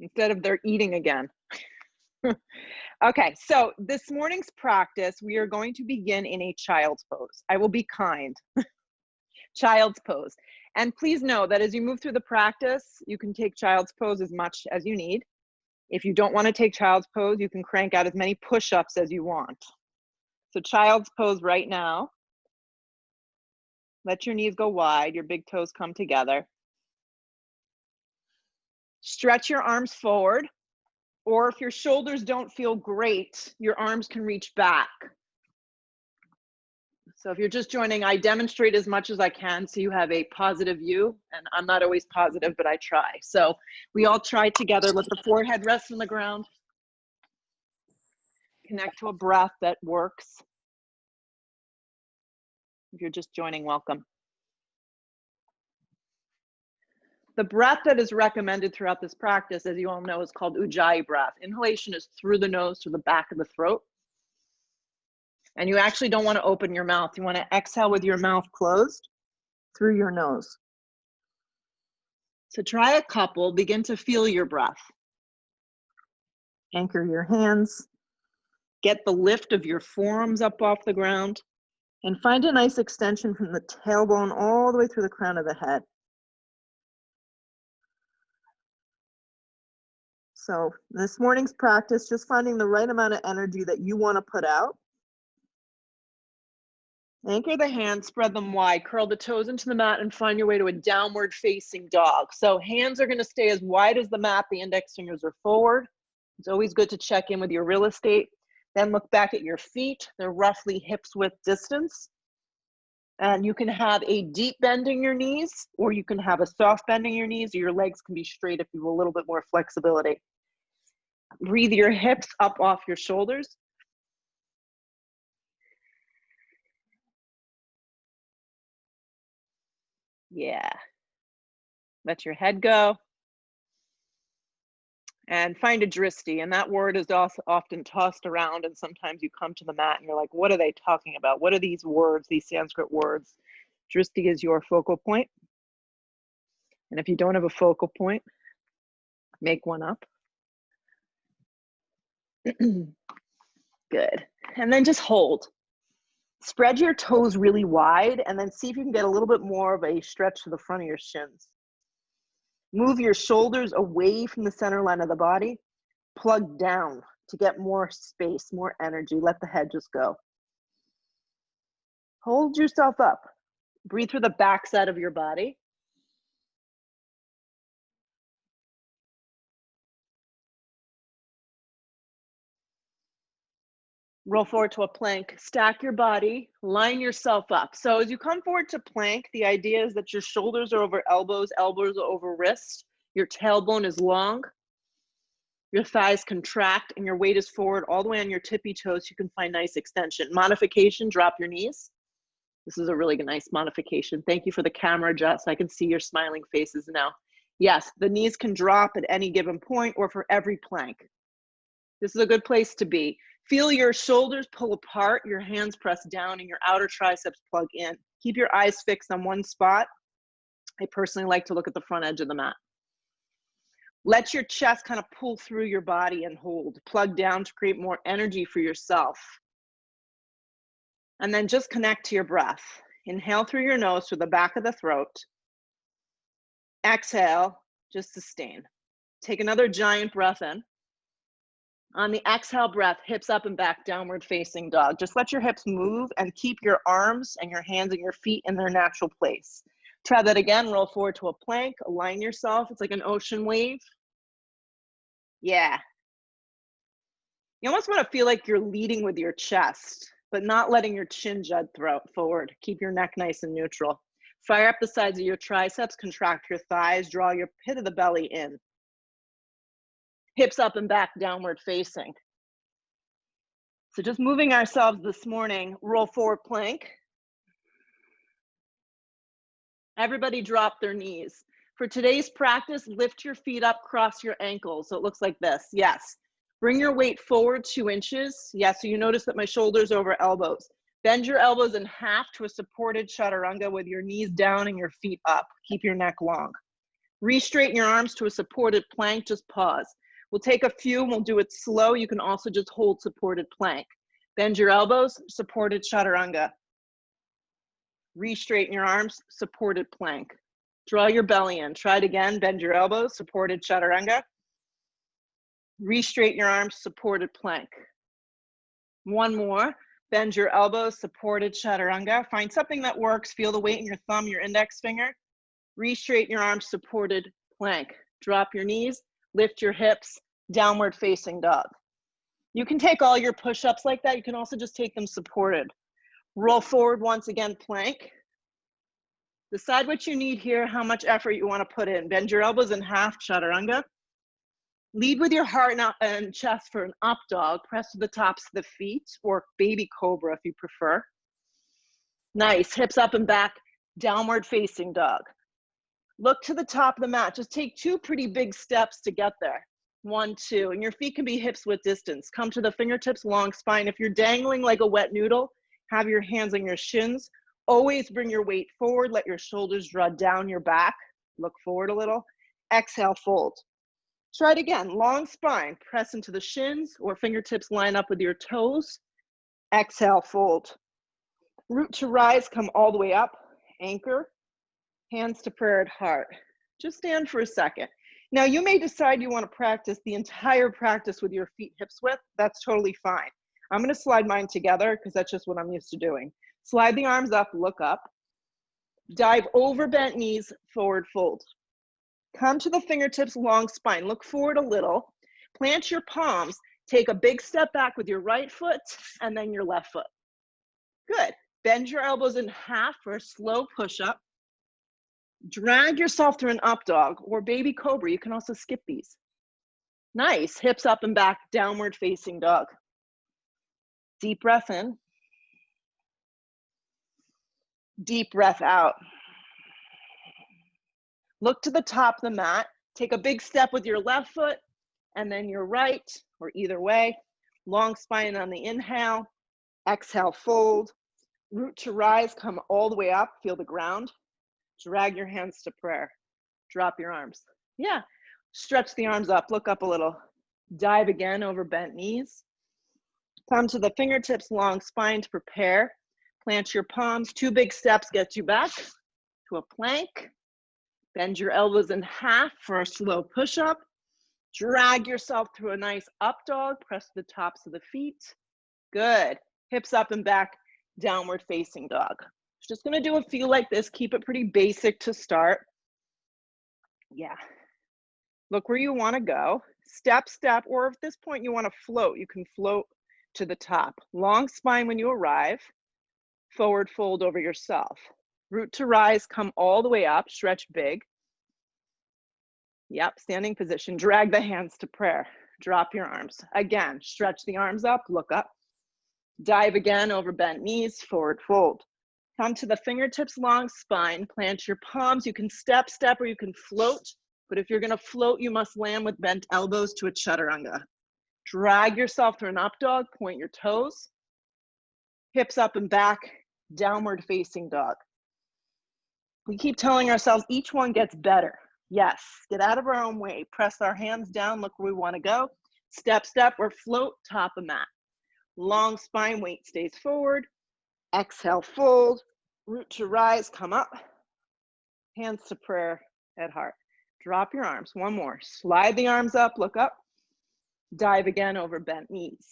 instead of they're eating again. Okay, so this morning's practice, we are going to begin in a child's pose. I will be kind. Child's pose. And please know that as you move through the practice, you can take child's pose as much as you need. If you don't want to take child's pose, you can crank out as many push-ups as you want. So child's pose right now. Let your knees go wide, your big toes come together. Stretch your arms forward, or if your shoulders don't feel great, your arms can reach back. So if you're just joining, I demonstrate as much as I can so you have a positive view, and I'm not always positive, but I try. So we all try together. Let the forehead rest on the ground. Connect to a breath that works. If you're just joining, welcome. The breath that is recommended throughout this practice, as you all know, is called Ujjayi breath. Inhalation is through the nose to the back of the throat. And you actually don't want to open your mouth. You want to exhale with your mouth closed through your nose. So try a couple, begin to feel your breath. Anchor your hands. Get the lift of your forearms up off the ground. And find a nice extension from the tailbone all the way through the crown of the head. So this morning's practice, just finding the right amount of energy that you want to put out. Anchor the hands, spread them wide, curl the toes into the mat and find your way to a downward facing dog. So hands are going to stay as wide as the mat, the index fingers are forward. It's always good to check in with your real estate. Then look back at your feet. They're roughly hips width distance. And you can have a deep bend in your knees, or you can have a soft bend in your knees, or your legs can be straight if you have a little bit more flexibility. Breathe your hips up off your shoulders. Yeah. Let your head go. And find a dristi. And that word is also often tossed around, and sometimes you come to the mat and you're like, what are they talking about? What are these words, these Sanskrit words? Dristi is your focal point. And if you don't have a focal point, make one up. Good. And then just hold. Spread your toes really wide and then see if you can get a little bit more of a stretch to the front of your shins. Move your shoulders away from the center line of the body. Plug down to get more space, more energy. Let the head just go. Hold yourself up. Breathe through the back side of your body. Roll forward to a plank, stack your body, line yourself up. So as you come forward to plank, the idea is that your shoulders are over elbows, elbows are over wrists, your tailbone is long, your thighs contract, and your weight is forward all the way on your tippy toes. You can find nice extension. Modification, drop your knees. This is a really nice modification. Thank you for the camera, Jess. I can see your smiling faces now. Yes, the knees can drop at any given point or for every plank. This is a good place to be. Feel your shoulders pull apart, your hands press down, and your outer triceps plug in. Keep your eyes fixed on one spot. I personally like to look at the front edge of the mat. Let your chest kind of pull through your body and hold. Plug down to create more energy for yourself. And then just connect to your breath. Inhale through your nose through the back of the throat. Exhale, just sustain. Take another giant breath in. On the exhale breath, hips up and back, downward facing dog. Just let your hips move and keep your arms and your hands and your feet in their natural place. Try that again, roll forward to a plank, align yourself. It's like an ocean wave. Yeah. You almost want to feel like you're leading with your chest, but not letting your chin jut forward. Keep your neck nice and neutral. Fire up the sides of your triceps, contract your thighs, draw your pit of the belly in. Hips up and back, downward facing. So just moving ourselves this morning, roll forward plank. Everybody drop their knees. For today's practice, lift your feet up, cross your ankles. So it looks like this, yes. Bring your weight forward 2 inches. Yes, so you notice that my shoulders over elbows. Bend your elbows in half to a supported chaturanga with your knees down and your feet up. Keep your neck long. Re-straighten your arms to a supported plank, just pause. We'll take a few and we'll do it slow. You can also just hold supported plank. Bend your elbows, supported chaturanga. Re-straighten your arms, supported plank. Draw your belly in. Try it again. Bend your elbows, supported chaturanga. Re-straighten your arms, supported plank. One more. Bend your elbows, supported chaturanga. Find something that works. Feel the weight in your thumb, your index finger. Re-straighten your arms, supported plank. Drop your knees, lift your hips, downward facing dog. You can take all your push-ups like that. You can also just take them supported. Roll forward once again, plank. Decide what you need here, how much effort you want to put in. Bend your elbows in half, chaturanga. Lead with your heart and chest for an up dog. Press to the tops of the feet, or baby cobra if you prefer. Nice, hips up and back, downward facing dog. Look to the top of the mat. Just take 2 pretty big steps to get there. 1, 2, and your feet can be hips width distance. Come to the fingertips, long spine. If you're dangling like a wet noodle, have your hands on your shins. Always bring your weight forward. Let your shoulders draw down your back. Look forward a little. Exhale, fold. Try it again. Long spine. Press into the shins or fingertips line up with your toes. Exhale, fold. Root to rise. Come all the way up. Anchor. Hands to prayer at heart. Just stand for a second. Now you may decide you want to practice the entire practice with your feet hips width. That's totally fine. I'm going to slide mine together because that's just what I'm used to doing. Slide the arms up, look up. Dive over bent knees, forward fold. Come to the fingertips, long spine. Look forward a little. Plant your palms. Take a big step back with your right foot and then your left foot. Good. Bend your elbows in half for a slow push-up. Drag yourself through an up dog or baby cobra. You can also skip these. Nice. Hips up and back, downward facing dog. Deep breath in. Deep breath out. Look to the top of the mat. Take a big step with your left foot and then your right, or either way. Long spine on the inhale. Exhale, fold. Root to rise, come all the way up. Feel the ground. Drag your hands to prayer. Drop your arms. Yeah. Stretch the arms up. Look up a little. Dive again over bent knees. Come to the fingertips, long spine to prepare. Plant your palms. 2 big steps get you back to a plank. Bend your elbows in half for a slow push-up. Drag yourself through a nice up dog. Press the tops of the feet. Good. Hips up and back, downward facing dog. Just gonna do a few like this. Keep it pretty basic to start. Yeah. Look where you wanna go. Step, step, or at this point you wanna float, you can float to the top. Long spine when you arrive. Forward fold over yourself. Root to rise, come all the way up, stretch big. Yep, standing position. Drag the hands to prayer. Drop your arms. Again, stretch the arms up, look up. Dive again over bent knees, forward fold. Come to the fingertips, long spine. Plant your palms. You can step, step, or you can float. But if you're gonna float, you must land with bent elbows to a chaturanga. Drag yourself through an up dog, point your toes. Hips up and back, downward facing dog. We keep telling ourselves each one gets better. Yes, get out of our own way. Press our hands down, look where we wanna go. Step, step, or float, top of mat. Long spine, weight stays forward. Exhale, fold. Root to rise, come up. Hands to prayer at heart. Drop your arms, one more. Slide the arms up, look up. Dive again over bent knees.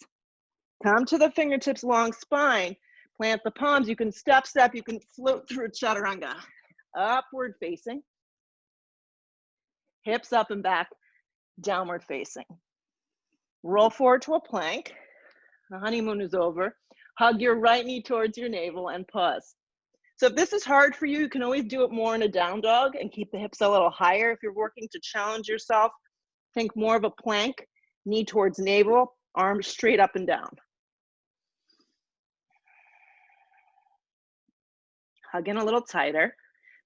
Come to the fingertips, long spine. Plant the palms. You can step, step. You can float through a chaturanga. Upward facing. Hips up and back, downward facing. Roll forward to a plank. The honeymoon is over. Hug your right knee towards your navel and pause. So if this is hard for you, you can always do it more in a down dog and keep the hips a little higher. If you're working to challenge yourself, think more of a plank, knee towards navel, arms straight up and down. Hug in a little tighter.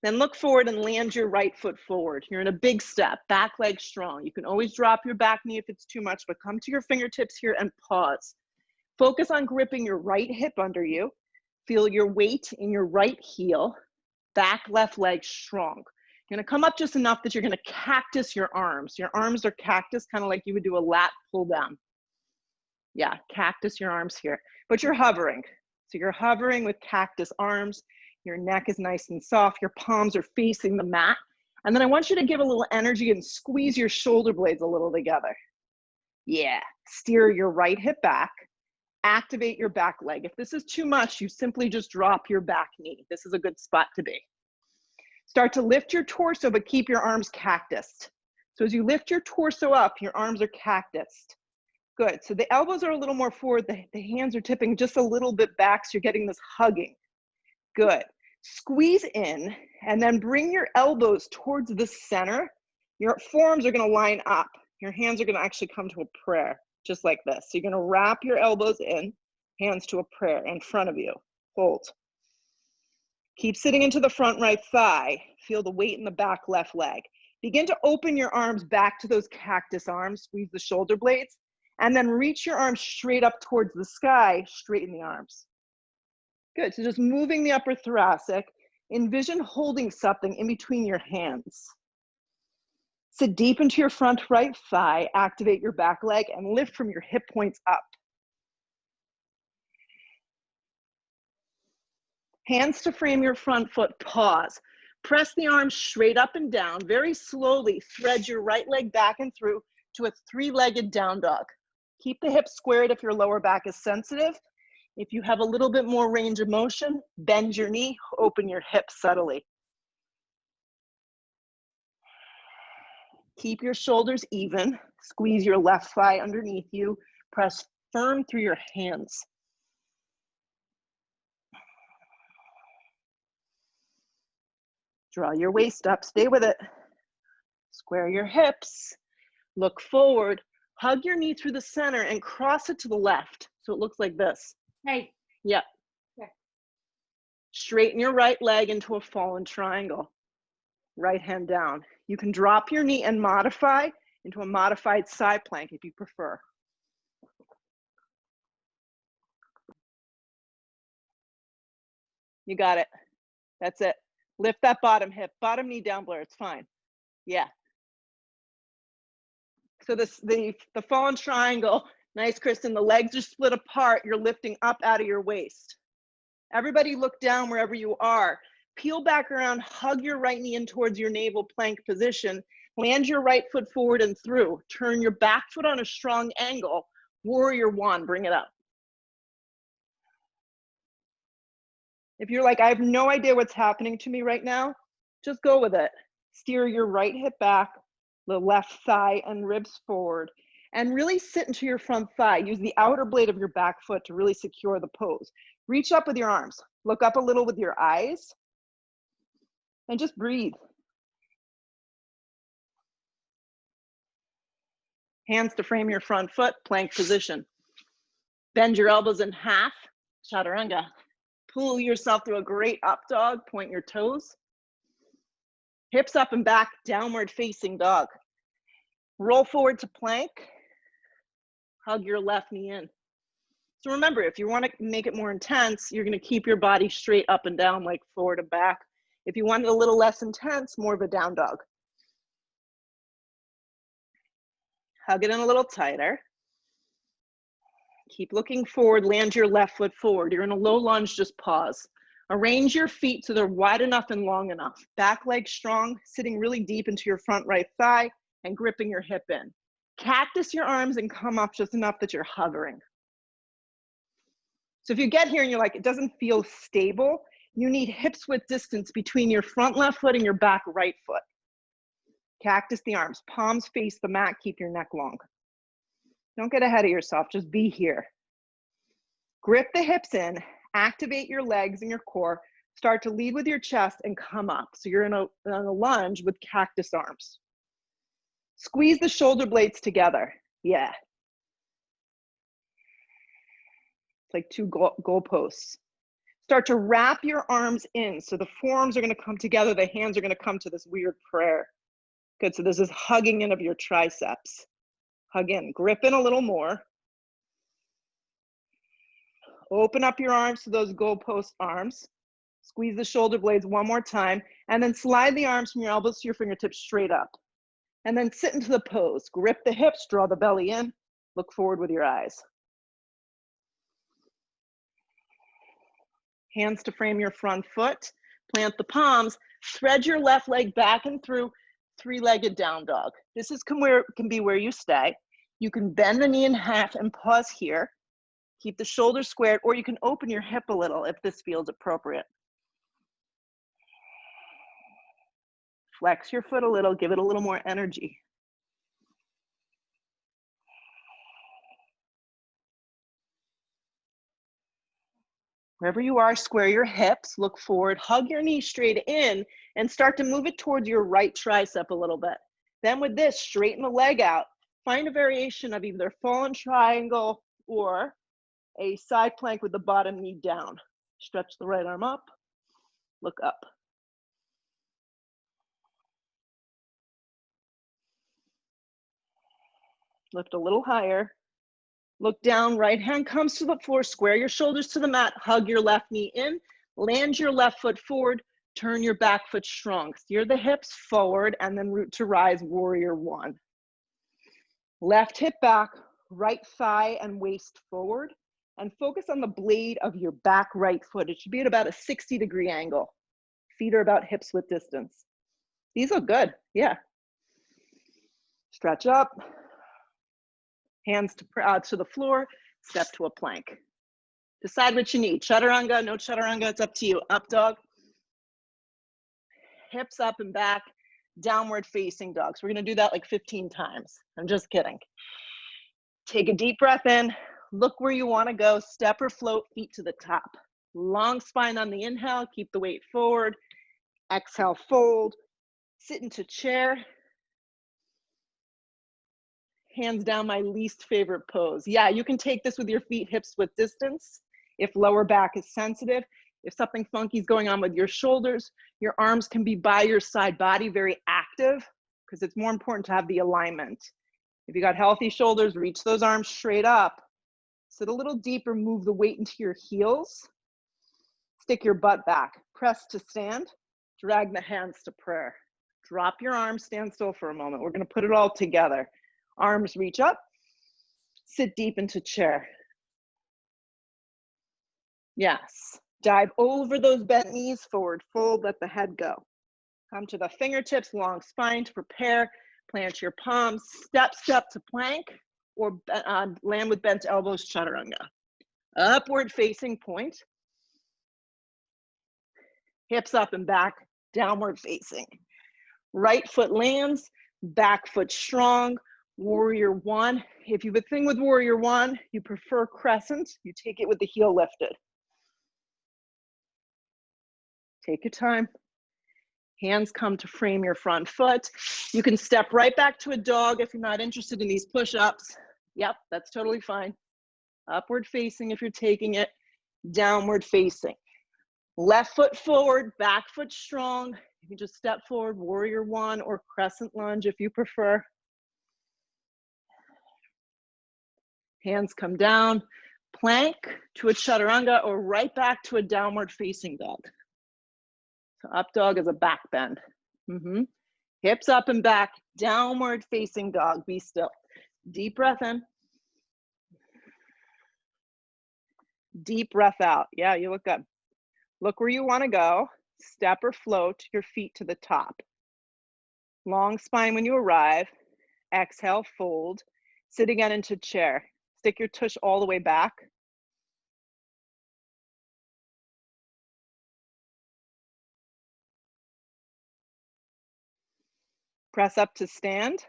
Then look forward and land your right foot forward. You're in a big step, back leg strong. You can always drop your back knee if it's too much, but come to your fingertips here and pause. Focus on gripping your right hip under you. Feel your weight in your right heel. Back left leg strong. You're gonna come up just enough that you're gonna cactus your arms. Your arms are cactus, kind of like you would do a lat pull down. Yeah, cactus your arms here, but you're hovering. So you're hovering with cactus arms. Your neck is nice and soft. Your palms are facing the mat. And then I want you to give a little energy and squeeze your shoulder blades a little together. Yeah, steer your right hip back. Activate your back leg. If this is too much, you simply just drop your back knee. This is a good spot to be. Start to lift your torso, but keep your arms cactused. So as you lift your torso up, your arms are cactused. Good, so the elbows are a little more forward, the hands are tipping just a little bit back, so you're getting this hugging. Good, squeeze in, and then bring your elbows towards the center. Your forearms are gonna line up. Your hands are gonna actually come to a prayer, just like this. So you're gonna wrap your elbows in, hands to a prayer in front of you. Hold. Keep sitting into the front right thigh. Feel the weight in the back left leg. Begin to open your arms back to those cactus arms, squeeze the shoulder blades, and then reach your arms straight up towards the sky, straighten the arms. Good, so just moving the upper thoracic. Envision holding something in between your hands. Sit deep into your front right thigh, activate your back leg, and lift from your hip points up. Hands to frame your front foot, pause. Press the arms straight up and down. Very slowly thread your right leg back and through to a three-legged down dog. Keep the hips squared if your lower back is sensitive. If you have a little bit more range of motion, bend your knee, open your hips subtly. Keep your shoulders even. Squeeze your left thigh underneath you. Press firm through your hands. Draw your waist up, stay with it. Square your hips, look forward, hug your knee through the center and cross it to the left. So it looks like this. Hey. Yep. Okay. Straighten your right leg into a fallen triangle. Right hand down. You can drop your knee and modify into a modified side plank if you prefer. You got it. That's it. Lift that bottom hip, bottom knee down, Blair, it's fine. Yeah. So the fallen triangle, nice, Kristen, the legs are split apart, you're lifting up out of your waist. Everybody look down wherever you are. Peel back around, hug your right knee in towards your navel plank position, land your right foot forward and through. Turn your back foot on a strong angle, warrior one, bring it up. If you're like, I have no idea what's happening to me right now, just go with it. Steer your right hip back, the left thigh and ribs forward, and really sit into your front thigh. Use the outer blade of your back foot to really secure the pose. Reach up with your arms. Look up a little with your eyes, and just breathe. Hands to frame your front foot, plank position. Bend your elbows in half, chaturanga. Pull yourself through a great up dog, point your toes. Hips up and back, downward facing dog. Roll forward to plank. Hug your left knee in. So remember, if you want to make it more intense, you're going to keep your body straight up and down, like forward and back. If you want it a little less intense, more of a down dog. Hug it in a little tighter. Keep looking forward, land your left foot forward. You're in a low lunge, just pause. Arrange your feet so they're wide enough and long enough. Back leg strong, sitting really deep into your front right thigh and gripping your hip in. Cactus your arms and come up just enough that you're hovering. So if you get here and you're like, it doesn't feel stable, you need hips width distance between your front left foot and your back right foot. Cactus the arms, palms face the mat, keep your neck long. Don't get ahead of yourself, just be here. Grip the hips in, activate your legs and your core, start to lead with your chest and come up. So you're in a lunge with cactus arms. Squeeze the shoulder blades together, yeah. It's like two goalposts. Start to wrap your arms in. So the forearms are gonna come together, the hands are gonna come to this weird prayer. Good, so this is hugging in of your triceps. Hug in, grip in a little more. Open up your arms to those goalpost arms. Squeeze the shoulder blades one more time, and then slide the arms from your elbows to your fingertips straight up. And then sit into the pose. Grip the hips, draw the belly in, look forward with your eyes. Hands to frame your front foot, plant the palms, thread your left leg back and through three-legged down dog. This can be where you stay. You can bend the knee in half and pause here. Keep the shoulders squared, or you can open your hip a little if this feels appropriate. Flex your foot a little, give it a little more energy. Wherever you are, square your hips, look forward, hug your knee straight in, and start to move it towards your right tricep a little bit. Then with this, straighten the leg out. Find a variation of either fallen triangle or a side plank with the bottom knee down. Stretch the right arm up, look up. Lift a little higher. Look down, right hand comes to the floor, square your shoulders to the mat, hug your left knee in, land your left foot forward, turn your back foot strong. Steer the hips forward and then root to rise, warrior one. Left hip back, right thigh and waist forward, and focus on the blade of your back right foot. It should be at about a 60-degree angle. Feet are about hips width distance. These look good, yeah. Stretch up. Hands to the floor, step to a plank. Decide what you need. Chaturanga, no chaturanga, it's up to you. Up dog. Hips up and back, downward facing dog. So we're gonna do that like 15 times. I'm just kidding. Take a deep breath in, look where you wanna go, step or float, feet to the top. Long spine on the inhale, keep the weight forward. Exhale, fold, sit into chair. Hands down, my least favorite pose. Yeah, you can take this with your feet hips width distance if lower back is sensitive. If something funky is going on with your shoulders, your arms can be by your side body, very active, because it's more important to have the alignment. If you got healthy shoulders, reach those arms straight up. Sit a little deeper, move the weight into your heels. Stick your butt back, press to stand, drag the hands to prayer. Drop your arms, stand still for a moment. We're gonna put it all together. Arms reach up, sit deep into chair. Yes, dive over those bent knees, forward fold, let the head go. Come to the fingertips, long spine to prepare, plant your palms, step to plank, or land with bent elbows, chaturanga. Upward facing point. Hips up and back, downward facing. Right foot lands, back foot strong, warrior one. If you have a thing with warrior one, you prefer crescent, you take it with the heel lifted. Take your time. Hands come to frame your front foot. You can step right back to a dog if you're not interested in these push-ups. Yep, that's totally fine. Upward facing if you're taking it, downward facing. Left foot forward, back foot strong. You can just step forward, warrior one, or crescent lunge if you prefer. Hands come down, plank to a chaturanga, or right back to a downward facing dog. So up dog is a back bend. Hips up and back, downward facing dog, be still. Deep breath in. Deep breath out. Yeah, you look good. Look where you wanna go. Step or float your feet to the top. Long spine when you arrive. Exhale, fold. Sit again into chair. Stick your tush all the way back. Press up to stand.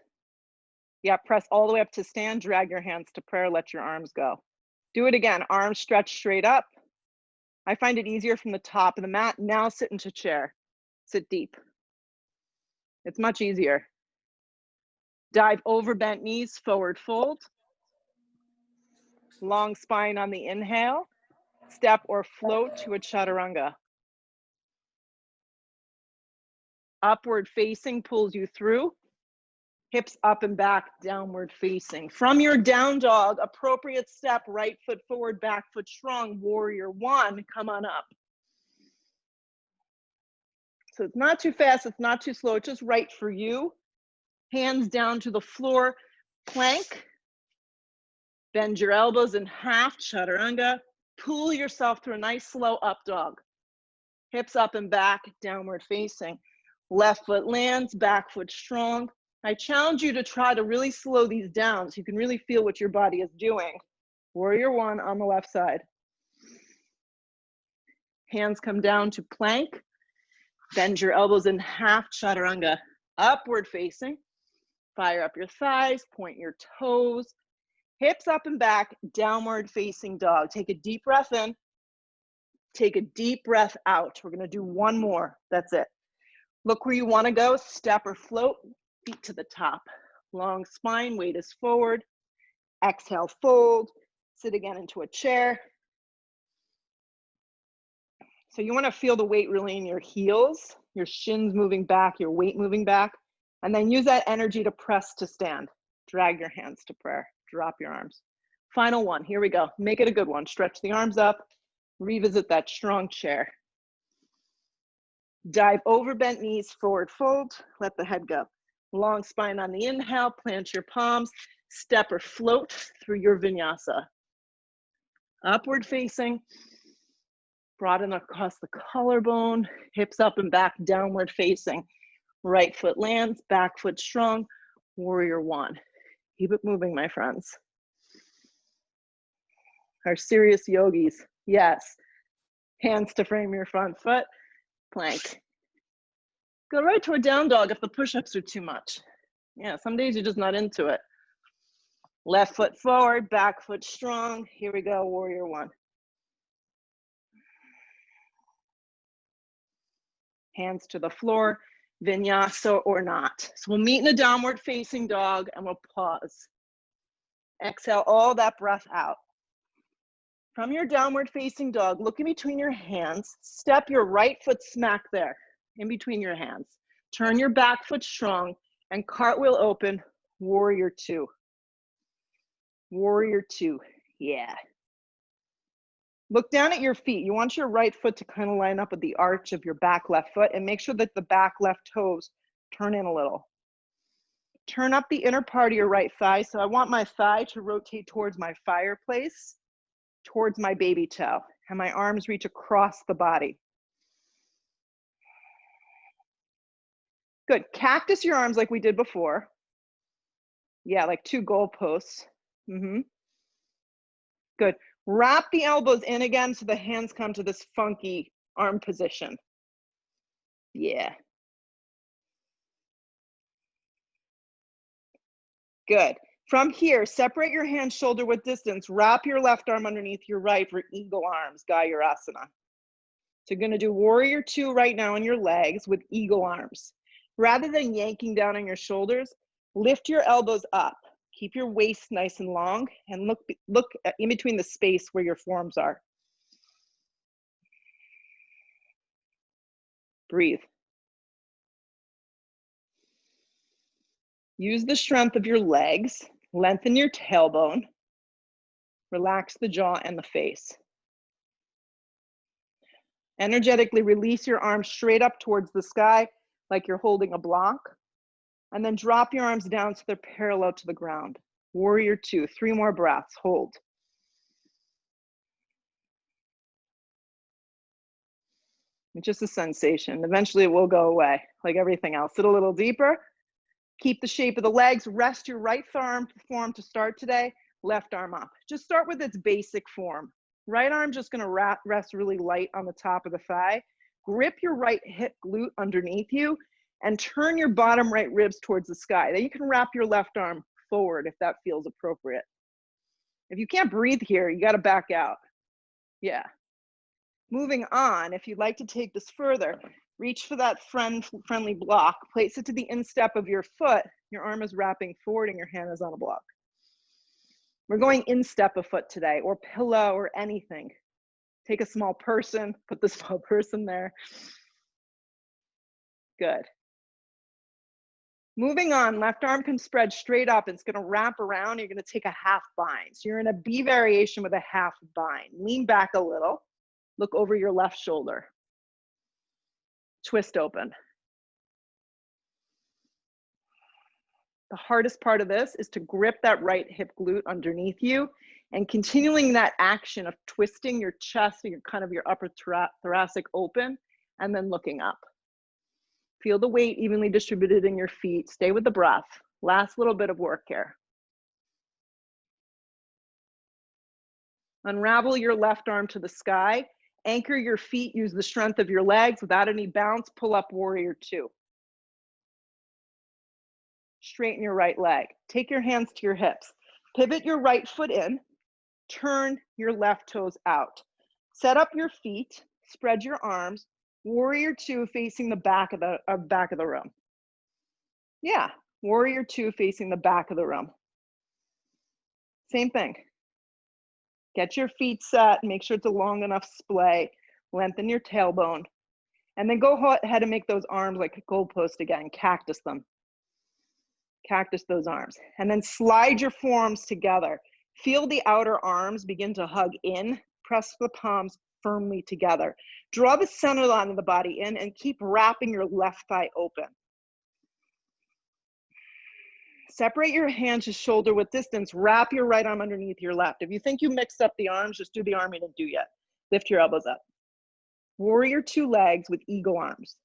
Yeah, press all the way up to stand. Drag your hands to prayer. Let your arms go. Do it again. Arms stretch straight up. I find it easier from the top of the mat. Now sit into chair. Sit deep. It's much easier. Dive over bent knees, forward fold. Long spine on the inhale. Step or float to a chaturanga. Upward facing pulls you through. Hips up and back, downward facing. From your down dog, appropriate step, right foot forward, back foot strong, warrior one, come on up. So it's not too fast, it's not too slow, it's just right for you. Hands down to the floor, plank. Bend your elbows in half, chaturanga. Pull yourself through a nice slow up dog. Hips up and back, downward facing. Left foot lands, back foot strong. I challenge you to try to really slow these down so you can really feel what your body is doing. Warrior one on the left side. Hands come down to plank. Bend your elbows in half, chaturanga. Upward facing. Fire up your thighs, point your toes. Hips up and back, downward facing dog. Take a deep breath in. Take a deep breath out. We're gonna do one more, that's it. Look where you wanna go, step or float, feet to the top. Long spine, weight is forward. Exhale, fold, sit again into a chair. So you wanna feel the weight really in your heels, your shins moving back, your weight moving back, and then use that energy to press to stand. Drag your hands to prayer, drop your arms. Final one, here we go. Make it a good one. Stretch the arms up, revisit that strong chair. Dive over bent knees, forward fold, let the head go. Long spine on the inhale, plant your palms, step or float through your vinyasa. Upward facing, broaden across the collarbone, hips up and back, downward facing. Right foot lands, back foot strong, warrior one. Keep it moving, my friends. Our serious yogis, yes. Hands to frame your front foot, plank. Go right to a down dog if the push-ups are too much. Yeah, some days you're just not into it. Left foot forward, back foot strong. Here we go, warrior one. Hands to the floor, vinyasa or not. So we'll meet in a downward facing dog and we'll pause. Exhale all that breath out. From your downward facing dog, look in between your hands, step your right foot smack there, in between your hands. Turn your back foot strong and cartwheel open, warrior two. Warrior two, yeah. Look down at your feet. You want your right foot to kind of line up with the arch of your back left foot and make sure that the back left toes turn in a little. Turn up the inner part of your right thigh. So I want my thigh to rotate towards my fireplace, towards my baby toe, and my arms reach across the body. Good. Cactus your arms like we did before. Yeah, like two goalposts. Good. Wrap the elbows in again so the hands come to this funky arm position. Yeah. Good. From here, separate your hands shoulder width distance. Wrap your left arm underneath your right for eagle arms, Gayurasana. So you're going to do warrior two right now on your legs with eagle arms. Rather than yanking down on your shoulders, lift your elbows up. Keep your waist nice and long and look in between the space where your forearms are. Breathe. Use the strength of your legs. Lengthen your tailbone. Relax the jaw and the face. Energetically release your arms straight up towards the sky like you're holding a block. And then drop your arms down so they're parallel to the ground. Warrior two, 3 more breaths, hold. It's just a sensation. Eventually it will go away, like everything else. Sit a little deeper. Keep the shape of the legs. Rest your right arm form to start today. Left arm up. Just start with its basic form. Right arm just gonna rest really light on the top of the thigh. Grip your right hip glute underneath you and turn your bottom right ribs towards the sky. Then you can wrap your left arm forward if that feels appropriate. If you can't breathe here, you gotta back out. Yeah. Moving on, if you'd like to take this further, reach for that friendly block, place it to the instep of your foot. Your arm is wrapping forward and your hand is on a block. We're going instep of foot today, or pillow or anything. Take a small person, put the small person there. Good. Moving on, left arm can spread straight up. It's gonna wrap around. You're gonna take a half bind. So you're in a B variation with a half bind. Lean back a little. Look over your left shoulder. twist open. The hardest part of this is to grip that right hip glute underneath you and continuing that action of twisting your chest and your upper thoracic open and then looking up. Feel the weight evenly distributed in your feet. Stay with the breath. Last little bit of work here. Unravel your left arm to the sky. Anchor your feet. Use the strength of your legs without any bounce. Pull up warrior two. Straighten your right leg. Take your hands to your hips. Pivot your right foot in. Turn your left toes out. Set up your feet. Spread your arms. Warrior two facing the back of the room. Yeah, warrior two facing the back of the room. Same thing. Get your feet set. Make sure it's a long enough splay. Lengthen your tailbone. And then go ahead and make those arms like a goalpost again. Cactus them. Cactus those arms. And then slide your forearms together. Feel the outer arms begin to hug in. Press the palms firmly together. Draw the center line of the body in and keep wrapping your left thigh open. Separate your hands to shoulder width distance. Wrap your right arm underneath your left. If you think you mixed up the arms, just do the arm you didn't do yet. Lift your elbows up. Warrior two legs with eagle arms.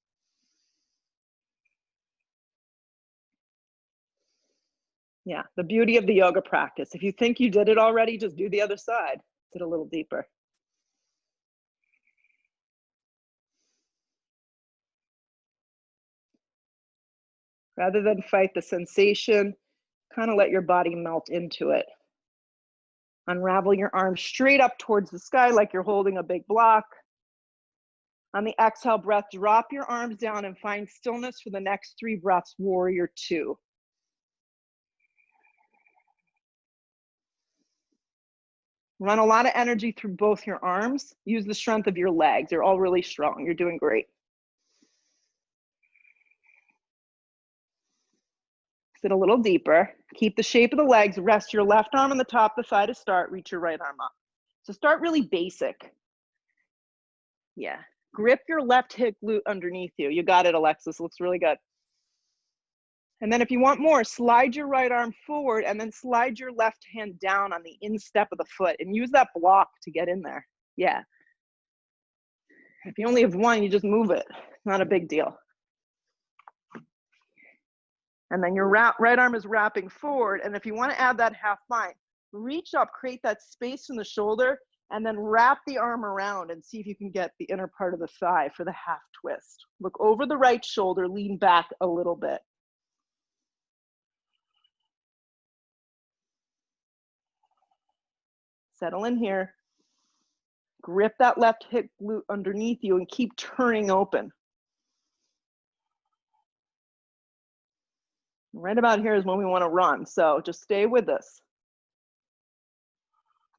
Yeah, the beauty of the yoga practice. If you think you did it already, just do the other side. Get a little deeper. Rather than fight the sensation, kind of let your body melt into it. Unravel your arms straight up towards the sky like you're holding a big block. On the exhale breath, drop your arms down and find stillness for the next 3 breaths, warrior two. Run a lot of energy through both your arms. Use the strength of your legs. They're all really strong. You're doing great. Sit a little deeper. Keep the shape of the legs. Rest your left arm on the top of the thigh to start. Reach your right arm up. So start really basic. Yeah. Grip your left hip glute underneath you. You got it, Alexis. Looks really good. And then if you want more, slide your right arm forward and then slide your left hand down on the instep of the foot and use that block to get in there. Yeah. If you only have one, you just move it. Not a big deal. And then your right arm is wrapping forward. And if you want to add that half line, reach up, create that space in the shoulder, and then wrap the arm around and see if you can get the inner part of the thigh for the half twist. Look over the right shoulder, lean back a little bit. Settle in here. Grip that left hip glute underneath you and keep turning open. Right about here is when we want to run, so just stay with us.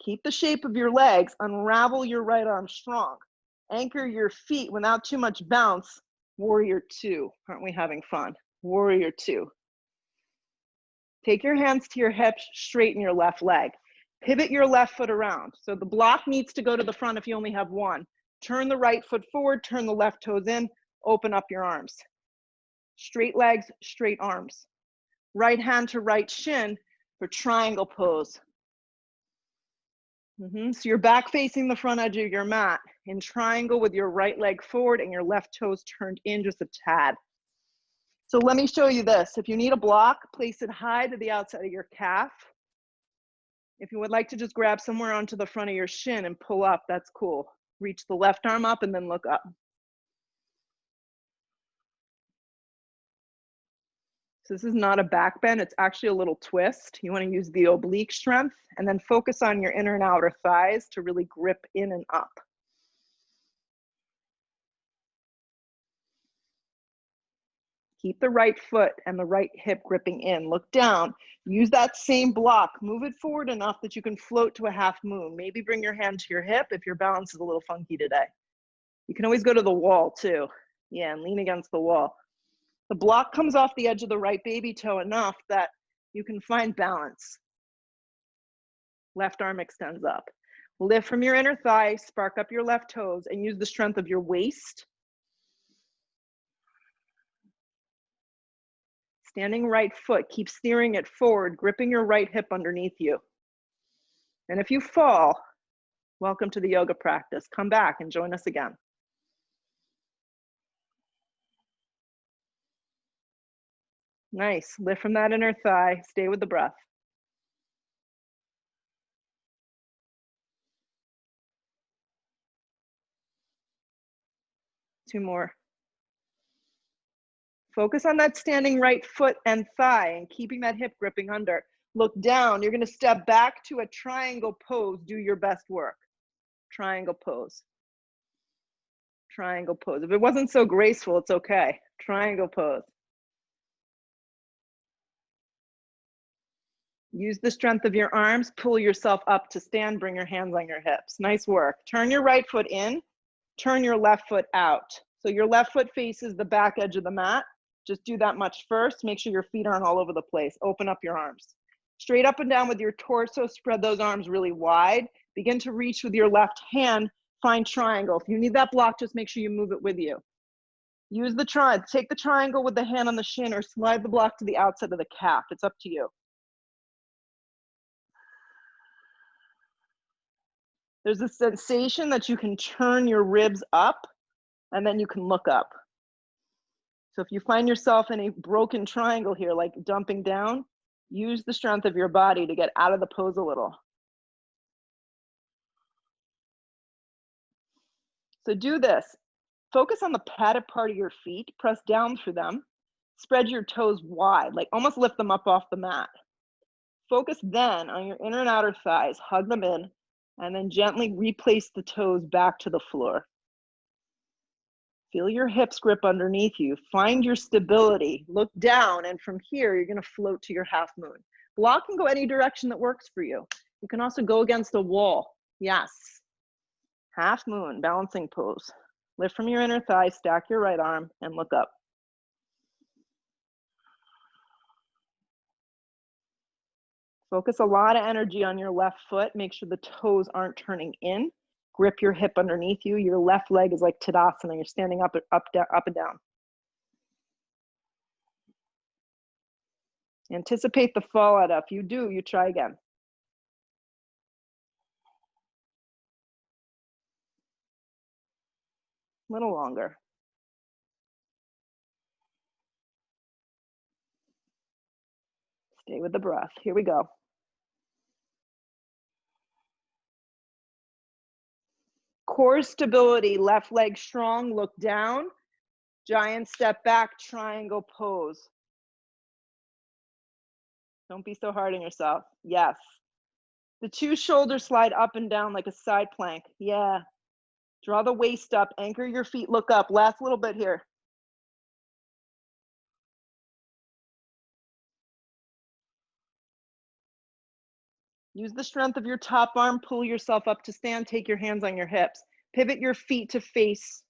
Keep the shape of your legs, unravel your right arm strong. Anchor your feet without too much bounce. Warrior two. Aren't we having fun? Warrior two. Take your hands to your hips, straighten your left leg. Pivot your left foot around. So the block needs to go to the front if you only have one. Turn the right foot forward, turn the left toes in, open up your arms. Straight legs, straight arms. Right hand to right shin for triangle pose. So you're back facing the front edge of your mat in triangle with your right leg forward and your left toes turned in just a tad. So let me show you this. If you need a block, place it high to the outside of your calf. If you would like to just grab somewhere onto the front of your shin and pull up, that's cool. Reach the left arm up and then look up. So this is not a back bend, it's actually a little twist. You want to use the oblique strength and then focus on your inner and outer thighs to really grip in and up. Keep the right foot and the right hip gripping in. Look down. Use that same block. Move it forward enough that you can float to a half moon. Maybe bring your hand to your hip if your balance is a little funky today. You can always go to the wall too. Yeah, and lean against the wall. The block comes off the edge of the right baby toe enough that you can find balance. Left arm extends up. Lift from your inner thigh, spark up your left toes, and use the strength of your waist Standing right foot, keep steering it forward, gripping your right hip underneath you. And if you fall, welcome to the yoga practice. Come back and join us again. Nice. Lift from that inner thigh. Stay with the breath. Two more. Focus on that standing right foot and thigh and keeping that hip gripping under. Look down. You're going to step back to a triangle pose. Do your best work. Triangle pose. Triangle pose. If it wasn't so graceful, it's okay. Triangle pose. Use the strength of your arms. Pull yourself up to stand. Bring your hands on your hips. Nice work. Turn your right foot in. Turn your left foot out. So your left foot faces the back edge of the mat. Just do that much first. Make sure your feet aren't all over the place. Open up your arms. Straight up and down with your torso. Spread those arms really wide. Begin to reach with your left hand. Find triangle. If you need that block, just make sure you move it with you. Use the triangle. Take the triangle with the hand on the shin or slide the block to the outside of the calf. It's up to you. There's a sensation that you can turn your ribs up and then you can look up. So if you find yourself in a broken triangle here, like dumping down, use the strength of your body to get out of the pose a little. So do this. Focus on the padded part of your feet. Press down through them. Spread your toes wide, like almost lift them up off the mat. Focus then on your inner and outer thighs. Hug them in. And then gently replace the toes back to the floor. Feel your hips grip underneath you. Find your stability. Look down, and from here, you're going to float to your half moon. Block can go any direction that works for you. You can also go against a wall. Yes. Half moon, balancing pose. Lift from your inner thigh, stack your right arm, and look up. Focus a lot of energy on your left foot. Make sure the toes aren't turning in. Grip your hip underneath you. Your left leg is like Tadasana. You're standing up and down. Anticipate the fall out. If you do, you try again. A little longer. Stay with the breath. Here we go. Core stability, left leg strong, look down. Giant step back, triangle pose. Don't be so hard on yourself. Yes. The two shoulders slide up and down like a side plank. Yeah. Draw the waist up, anchor your feet, look up. Last little bit here. Use the strength of your top arm, pull yourself up to stand, take your hands on your hips. Pivot your feet to face.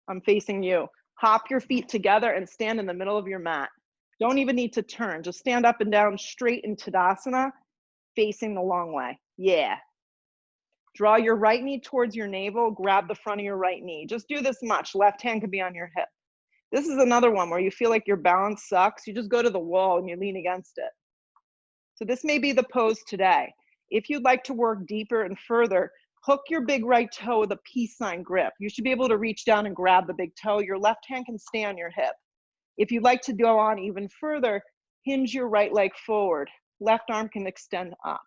I'm facing you. Hop your feet together and stand in the middle of your mat. Don't even need to turn. Just stand up and down straight in Tadasana, facing the long way. Yeah. Draw your right knee towards your navel. Grab the front of your right knee. Just do this much. Left hand can be on your hip. This is another one where you feel like your balance sucks. You just go to the wall and you lean against it. So this may be the pose today. If you'd like to work deeper and further, hook your big right toe with a peace sign grip. You should be able to reach down and grab the big toe. Your left hand can stay on your hip. If you'd like to go on even further, hinge your right leg forward. Left arm can extend up.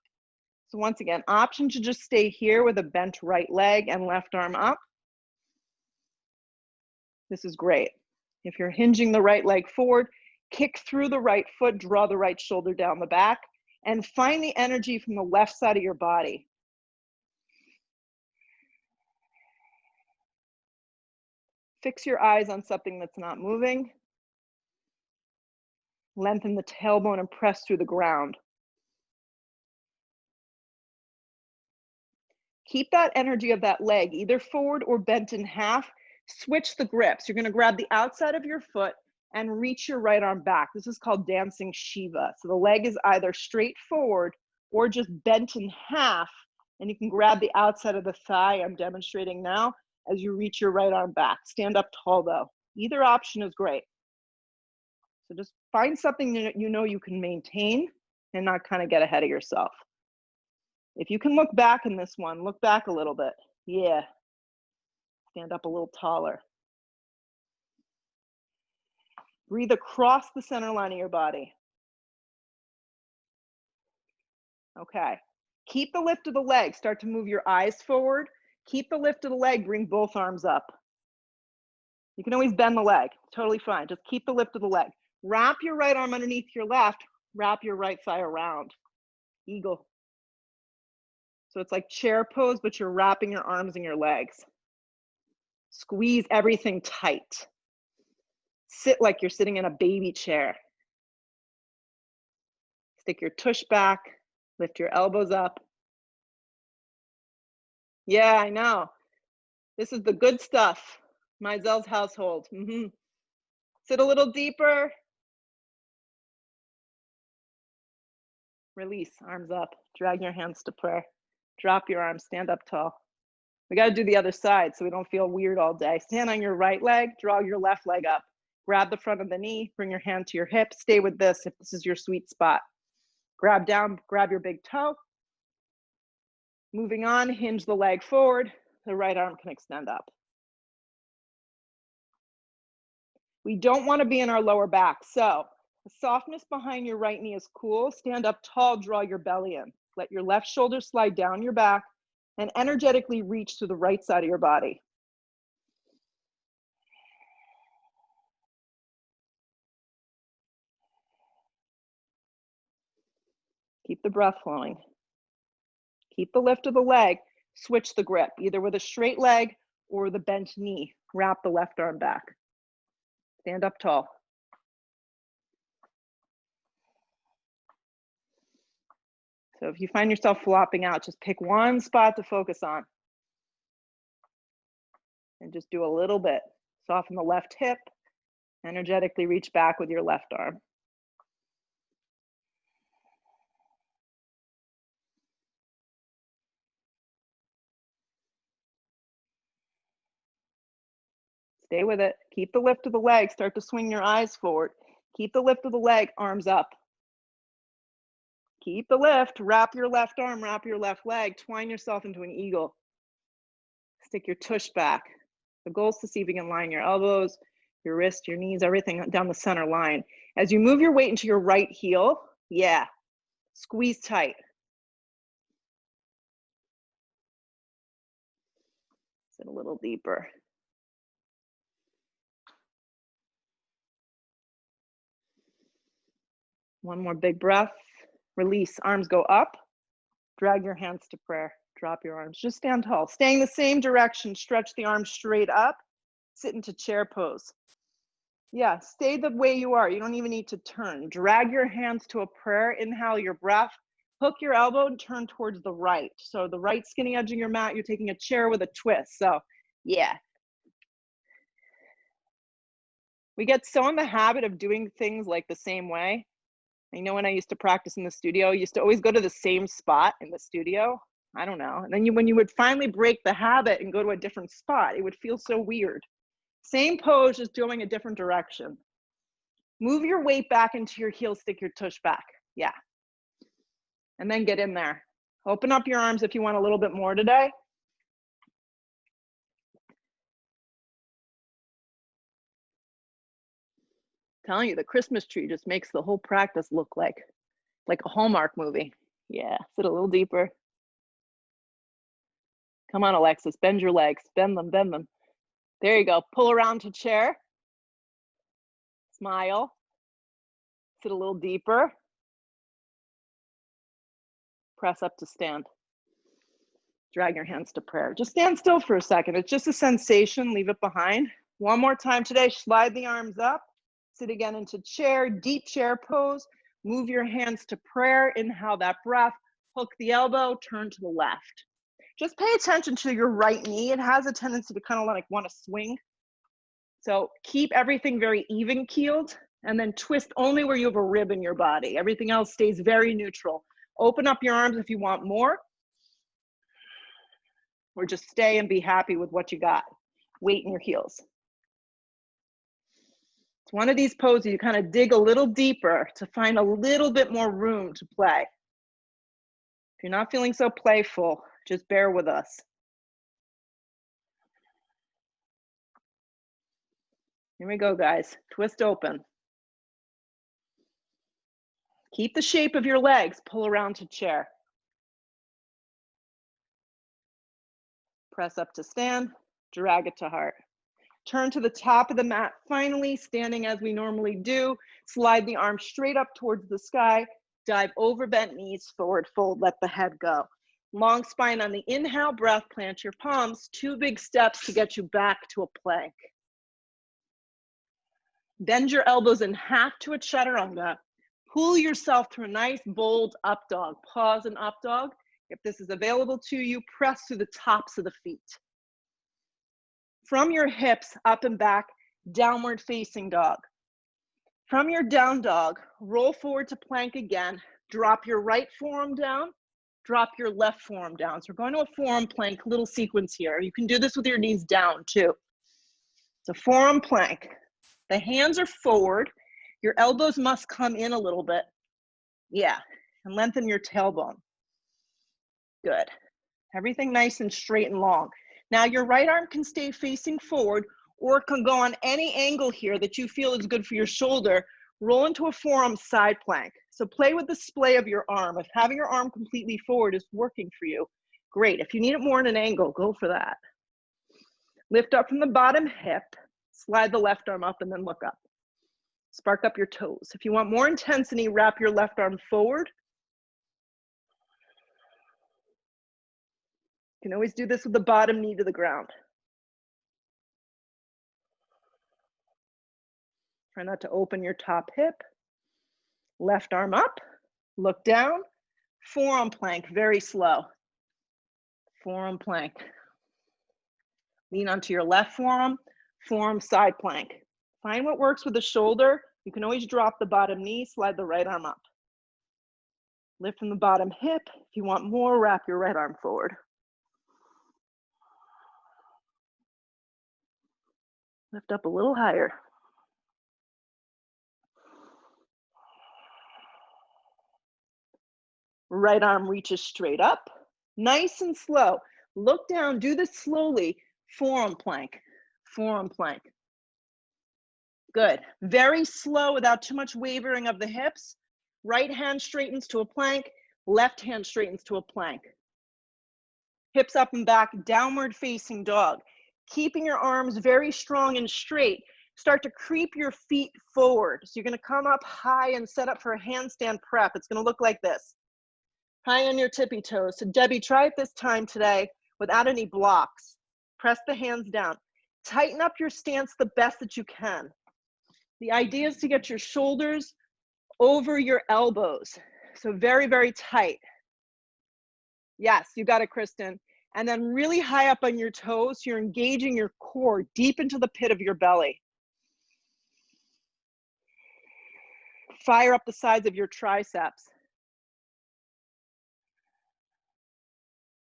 So once again, option to just stay here with a bent right leg and left arm up. This is great. If you're hinging the right leg forward, kick through the right foot, draw the right shoulder down the back, and find the energy from the left side of your body. Fix your eyes on something that's not moving. Lengthen the tailbone and press through the ground. Keep that energy of that leg either forward or bent in half. Switch the grips. You're going to grab the outside of your foot and reach your right arm back. This is called dancing Shiva. So the leg is either straight forward or just bent in half, and you can grab the outside of the thigh. I'm demonstrating now as you reach your right arm back. Stand up tall though. Either option is great. So just find something that you know you can maintain and not kind of get ahead of yourself. If you can look back in this one, look back a little bit. Yeah. Stand up a little taller. Breathe across the center line of your body. Okay. Keep the lift of the leg. Start to move your eyes forward. Keep the lift of the leg. Bring both arms up. You can always bend the leg. Totally fine. Just keep the lift of the leg. Wrap your right arm underneath your left. Wrap your right thigh around. Eagle. So it's like chair pose, but you're wrapping your arms and your legs. Squeeze everything tight. Sit like you're sitting in a baby chair. Stick your tush back. Lift your elbows up. Yeah, I know. This is the good stuff. Meisel's household. Sit a little deeper. Release, arms up. Drag your hands to prayer. Drop your arms, stand up tall. We got to do the other side so we don't feel weird all day. Stand on your right leg, draw your left leg up. Grab the front of the knee, bring your hand to your hip. Stay with this if this is your sweet spot. Grab down, grab your big toe. Moving on, hinge the leg forward. The right arm can extend up. We don't want to be in our lower back. So the softness behind your right knee is cool. Stand up tall, draw your belly in. Let your left shoulder slide down your back and energetically reach to the right side of your body. Keep the breath flowing. Keep the lift of the leg. Switch the grip, either with a straight leg or the bent knee. Wrap the left arm back. Stand up tall. So if you find yourself flopping out, just pick one spot to focus on. And just do a little bit. Soften the left hip. Energetically reach back with your left arm. Stay with it. Keep the lift of the leg. Start to swing your eyes forward. Keep the lift of the leg, arms up. Keep the lift. Wrap your left arm, wrap your left leg. Twine yourself into an eagle. Stick your tush back. The goal is to see if you can line your elbows, your wrist, your knees, everything down the center line. As you move your weight into your right heel, yeah, squeeze tight. Sit a little deeper. One more big breath. Release, arms go up. Drag your hands to prayer. Drop your arms. Just stand tall. Staying the same direction. Stretch the arms straight up. Sit into chair pose. Yeah, stay the way you are. You don't even need to turn. Drag your hands to a prayer. Inhale your breath. Hook your elbow and turn towards the right. So the right skinny edge of your mat, you're taking a chair with a twist. So yeah. We get so in the habit of doing things like the same way. I know when I used to practice in the studio, I used to always go to the same spot in the studio. I don't know. And then when you would finally break the habit and go to a different spot, it would feel so weird. Same pose, just doing a different direction. Move your weight back into your heel, stick your tush back. Yeah. And then get in there. Open up your arms if you want a little bit more today. Telling you, the Christmas tree just makes the whole practice look like a Hallmark movie. Yeah, sit a little deeper. Come on, Alexis, bend your legs, bend them, bend them. There you go, pull around to chair. Smile, sit a little deeper. Press up to stand. Drag your hands to prayer. Just stand still for a second. It's just a sensation, leave it behind. One more time today, slide the arms up. Sit again into chair, deep chair pose. Move your hands to prayer. Inhale that breath. Hook the elbow, turn to the left. Just pay attention to your right knee. It has a tendency to kind of like want to swing. So keep everything very even keeled and then twist only where you have a rib in your body. Everything else stays very neutral. Open up your arms if you want more. Or just stay and be happy with what you got. Weight in your heels. It's one of these poses you kind of dig a little deeper to find a little bit more room to play. If you're not feeling so playful, just bear with us. Here we go, guys. Twist open. Keep the shape of your legs. Pull around to chair. Press up to stand. Drag it to heart. Turn to the top of the mat. Finally, standing as we normally do. Slide the arms straight up towards the sky. Dive over bent knees, forward fold, let the head go. Long spine on the inhale, breath, plant your palms. 2 big steps to get you back to a plank. Bend your elbows in half to a chaturanga. Pull yourself to a nice, bold up dog. Pause and up dog. If this is available to you, press through the tops of the feet. From your hips, up and back, downward facing dog. From your down dog, roll forward to plank again. Drop your right forearm down, drop your left forearm down. So we're going to a forearm plank, little sequence here. You can do this with your knees down too. It's a forearm plank. The hands are forward. Your elbows must come in a little bit. Yeah, and lengthen your tailbone. Good. Everything nice and straight and long. Now your right arm can stay facing forward or it can go on any angle here that you feel is good for your shoulder. Roll into a forearm side plank. So play with the splay of your arm. If having your arm completely forward is working for you, great. If you need it more in an angle, go for that. Lift up from the bottom hip, slide the left arm up and then look up. Spark up your toes. If you want more intensity, wrap your left arm forward. You can always do this with the bottom knee to the ground. Try not to open your top hip. Left arm up, look down, forearm plank, very slow. Forearm plank. Lean onto your left forearm, forearm side plank. Find what works with the shoulder. You can always drop the bottom knee, slide the right arm up. Lift from the bottom hip. If you want more, wrap your right arm forward. Lift up a little higher. Right arm reaches straight up. Nice and slow. Look down, do this slowly. Forearm plank, forearm plank. Good. Very slow without too much wavering of the hips. Right hand straightens to a plank, left hand straightens to a plank. Hips up and back, downward facing dog. Keeping your arms very strong and straight. Start to creep your feet forward. So you're gonna come up high and set up for a handstand prep. It's gonna look like this. High on your tippy toes. So Debbie, try it this time today without any blocks. Press the hands down. Tighten up your stance the best that you can. The idea is to get your shoulders over your elbows. So very, very tight. Yes, you got it, Kristen. And then really high up on your toes, so you're engaging your core deep into the pit of your belly. Fire up the sides of your triceps.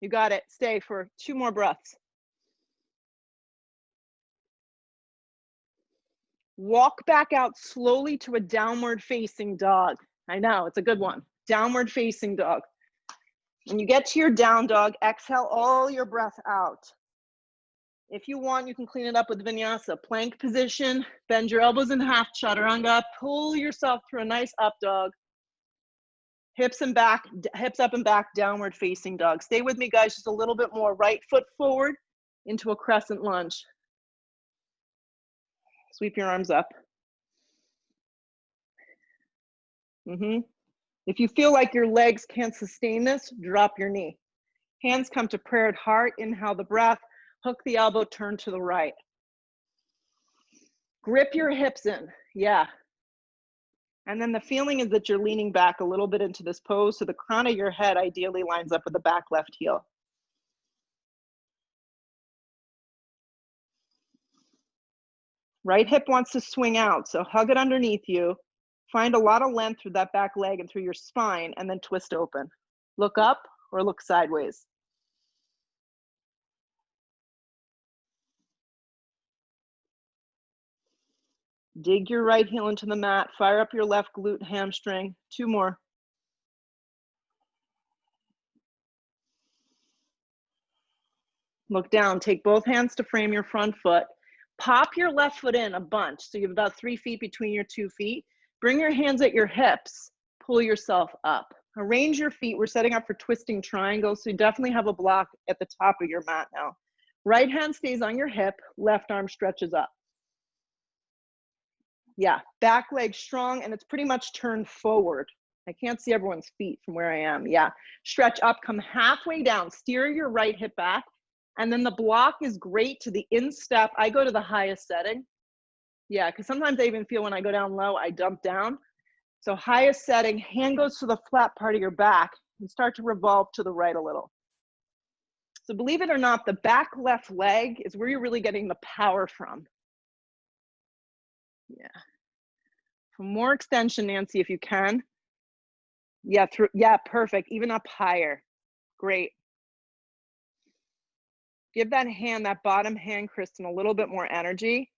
You got it. Stay for 2 more breaths. Walk back out slowly to a downward facing dog. I know, it's a good one. Downward facing dog. When you get to your down dog, exhale all your breath out. If you want, you can clean it up with vinyasa. Plank position, bend your elbows in half, chaturanga, pull yourself through a nice up dog. Hips and back, hips up and back, downward facing dog. Stay with me, guys, just a little bit more. Right foot forward into a crescent lunge. Sweep your arms up. If you feel like your legs can't sustain this, drop your knee. Hands come to prayer at heart. Inhale the breath. Hook the elbow, turn to the right. Grip your hips in. Yeah. And then the feeling is that you're leaning back a little bit into this pose, so the crown of your head ideally lines up with the back left heel. Right hip wants to swing out, so hug it underneath you. Find a lot of length through that back leg and through your spine, and then twist open. Look up or look sideways. Dig your right heel into the mat. Fire up your left glute hamstring. 2 more. Look down. Take both hands to frame your front foot. Pop your left foot in a bunch. So you have about 3 feet between your 2 feet. Bring your hands at your hips. Pull yourself up. Arrange your feet. We're setting up for twisting triangles. So you definitely have a block at the top of your mat now. Right hand stays on your hip. Left arm stretches up. Yeah, back leg strong, and it's pretty much turned forward. I can't see everyone's feet from where I am. Yeah, stretch up, come halfway down, steer your right hip back, and then the block is great to the instep. I go to the highest setting. Yeah, because sometimes I even feel when I go down low, I dump down. So highest setting, hand goes to the flat part of your back and start to revolve to the right a little. So believe it or not, the back left leg is where you're really getting the power from. Yeah. For more extension, Nancy, if you can. Yeah, yeah, perfect. Even up higher. Great. Give that hand, that bottom hand, Kristen, a little bit more energy.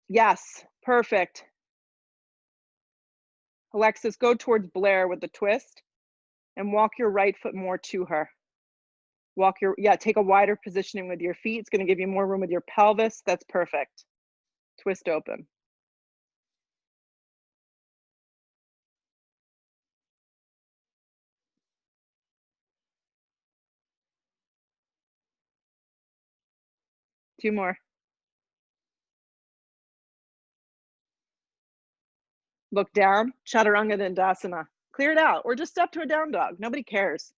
Yes, perfect. Alexis, go towards Blair with the twist and walk your right foot more to her. Take a wider positioning with your feet. It's going to give you more room with your pelvis. That's perfect. Twist open. Two more. Look down, Chaturanga Dandasana. Clear it out, or just step to a down dog. Nobody cares.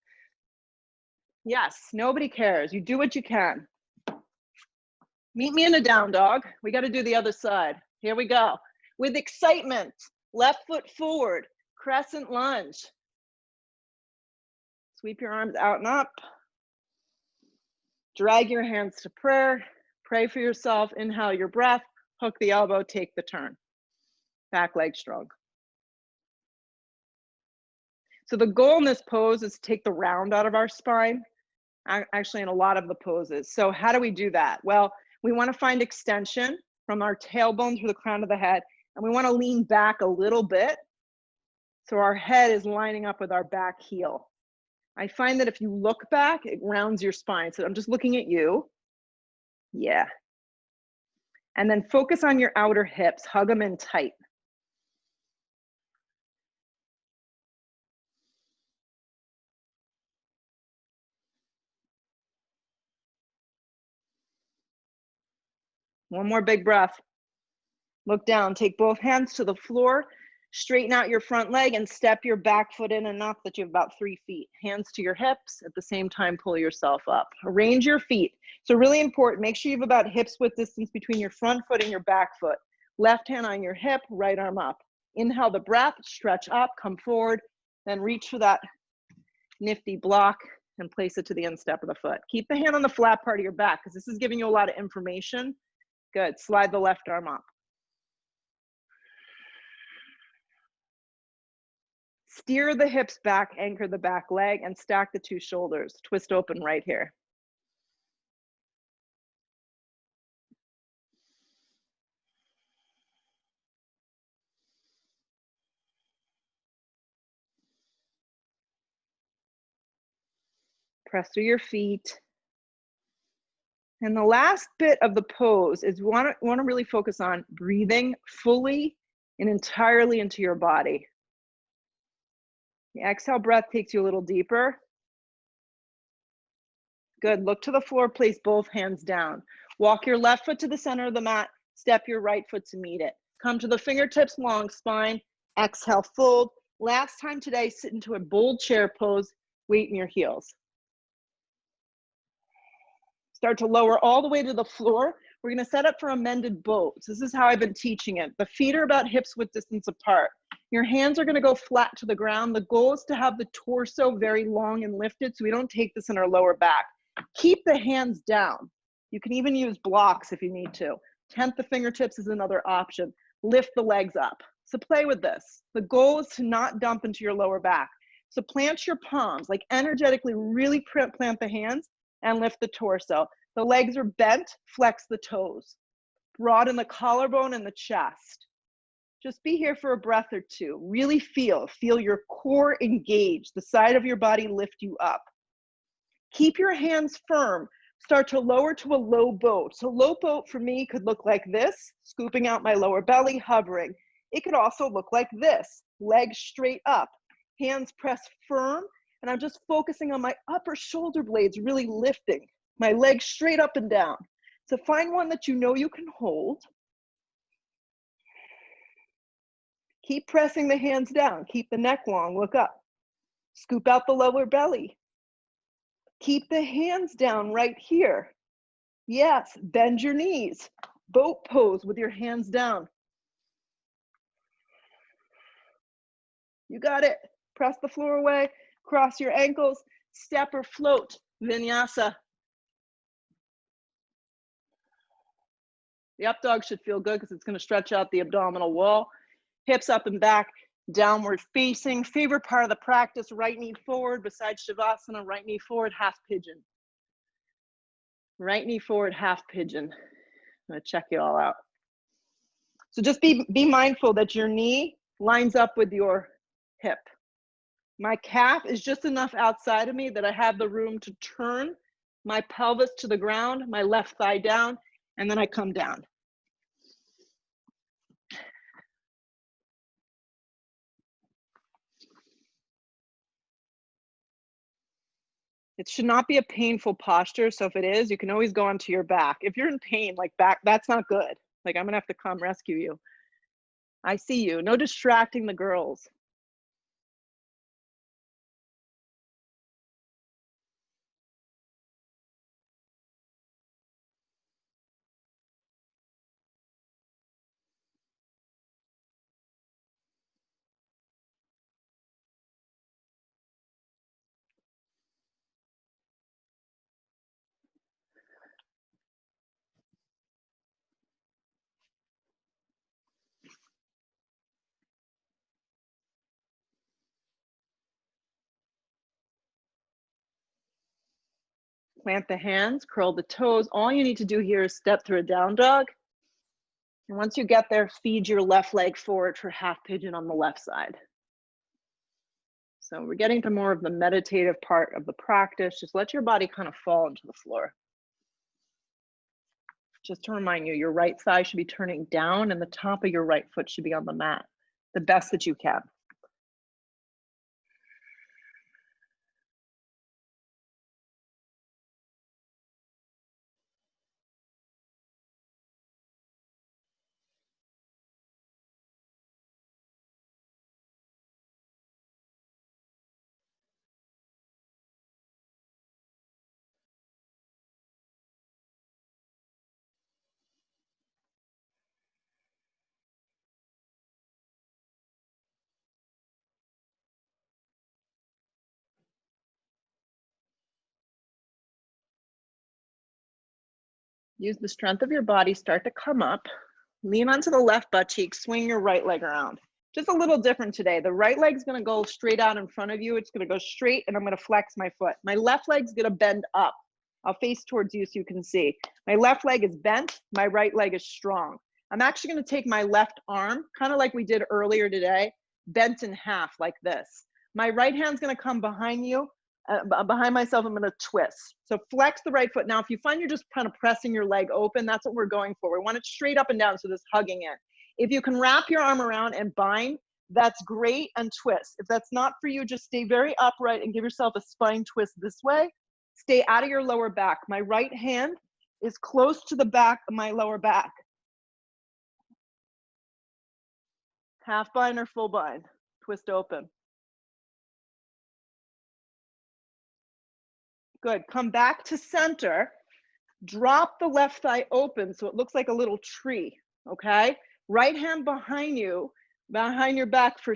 Yes, nobody cares. You do what you can. Meet me in a down dog. We got to do the other side. Here we go. With excitement, left foot forward, crescent lunge. Sweep your arms out and up. Drag your hands to prayer. Pray for yourself. Inhale your breath. Hook the elbow. Take the turn. Back leg strong. So the goal in this pose is to take the round out of our spine, actually in a lot of the poses. So how do we do that? Well, we want to find extension from our tailbone through the crown of the head, and we want to lean back a little bit so our head is lining up with our back heel. I find that if you look back, it rounds your spine. So I'm just looking at you. Yeah. And then focus on your outer hips. Hug them in tight. One more big breath. Look down. Take both hands to the floor. Straighten out your front leg and step your back foot in enough that you have about 3 feet. Hands to your hips. At the same time, pull yourself up. Arrange your feet. So really important, make sure you have about hips width distance between your front foot and your back foot. Left hand on your hip, right arm up. Inhale the breath, stretch up, come forward, then reach for that nifty block and place it to the instep of the foot. Keep the hand on the flat part of your back because this is giving you a lot of information. Good, slide the left arm up. Steer the hips back, anchor the back leg, and stack the 2 shoulders. Twist open right here. Press through your feet. And the last bit of the pose is we want to really focus on breathing fully and entirely into your body. The exhale breath takes you a little deeper. Good, look to the floor, place both hands down. Walk your left foot to the center of the mat, step your right foot to meet it. Come to the fingertips, long spine, exhale, fold. Last time today, sit into a bold chair pose, weight in your heels. Start to lower all the way to the floor. We're gonna set up for amended bows. This is how I've been teaching it. The feet are about hips width distance apart. Your hands are gonna go flat to the ground. The goal is to have the torso very long and lifted so we don't take this in our lower back. Keep the hands down. You can even use blocks if you need to. Tent the fingertips is another option. Lift the legs up. So play with this. The goal is to not dump into your lower back. So plant your palms, like energetically really plant the hands and lift the torso. The legs are bent, flex the toes. Broaden the collarbone and the chest. Just be here for a breath or two. Really feel your core engage, the side of your body lift you up. Keep your hands firm. Start to lower to a low boat. So low boat for me could look like this, scooping out my lower belly, hovering. It could also look like this, legs straight up, hands pressed firm, and I'm just focusing on my upper shoulder blades really lifting, my legs straight up and down. So find one that you know you can hold. Keep pressing the hands down. Keep the neck long, look up. Scoop out the lower belly. Keep the hands down right here. Yes, bend your knees. Boat pose with your hands down. You got it. Press the floor away, cross your ankles, step or float, vinyasa. The up dog should feel good because it's going to stretch out the abdominal wall. Hips up and back, downward facing. Favorite part of the practice, right knee forward. Besides Shavasana, right knee forward, half pigeon. Right knee forward, half pigeon. I'm going to check it all out. So just be mindful that your knee lines up with your hip. My calf is just enough outside of me that I have the room to turn my pelvis to the ground, my left thigh down, and then I come down. It should not be a painful posture. So if it is, you can always go onto your back. If you're in pain, like back, that's not good. Like I'm gonna have to come rescue you. I see you. No distracting the girls. Plant the hands, curl the toes. All you need to do here is step through a down dog. And once you get there, feed your left leg forward for half pigeon on the left side. So we're getting to more of the meditative part of the practice. Just let your body kind of fall into the floor. Just to remind you, your right thigh should be turning down and the top of your right foot should be on the mat, the best that you can. Use the strength of your body, start to come up, lean onto the left butt cheek, swing your right leg around. Just a little different today. The right leg's gonna go straight out in front of you. It's gonna go straight and I'm gonna flex my foot. My left leg's gonna bend up. I'll face towards you so you can see. My left leg is bent, my right leg is strong. I'm actually gonna take my left arm, kind of like we did earlier today, bent in half like this. My right hand's gonna come behind you, behind myself, I'm gonna twist. So flex the right foot. Now, if you find you're just kind of pressing your leg open, that's what we're going for. We want it straight up and down, so this hugging in. If you can wrap your arm around and bind, that's great, and twist. If that's not for you, just stay very upright and give yourself a spine twist this way. Stay out of your lower back. My right hand is close to the back of my lower back. Half bind or full bind. Twist open. Good. Come back to center. Drop the left thigh open so it looks like a little tree, okay? Right hand behind you, behind your back for,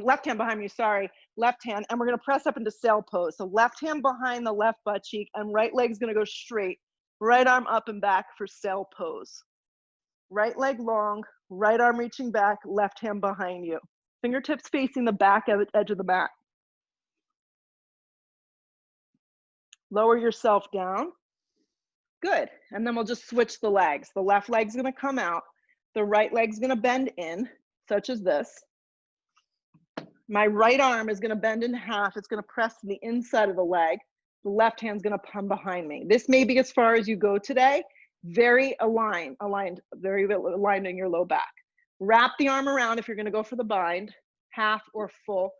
left hand behind you, sorry, left hand, and we're gonna press up into sail pose. So left hand behind the left butt cheek and right leg's gonna go straight. Right arm up and back for sail pose. Right leg long, right arm reaching back, left hand behind you. Fingertips facing the back edge of the mat. Lower yourself down. Good. And then we'll just switch the legs. The left leg's gonna come out. The right leg's gonna bend in, such as this. My right arm is gonna bend in half. It's gonna press to the inside of the leg. The left hand's gonna come behind me. This may be as far as you go today. Very very aligned in your low back. Wrap the arm around if you're gonna go for the bind, half or full.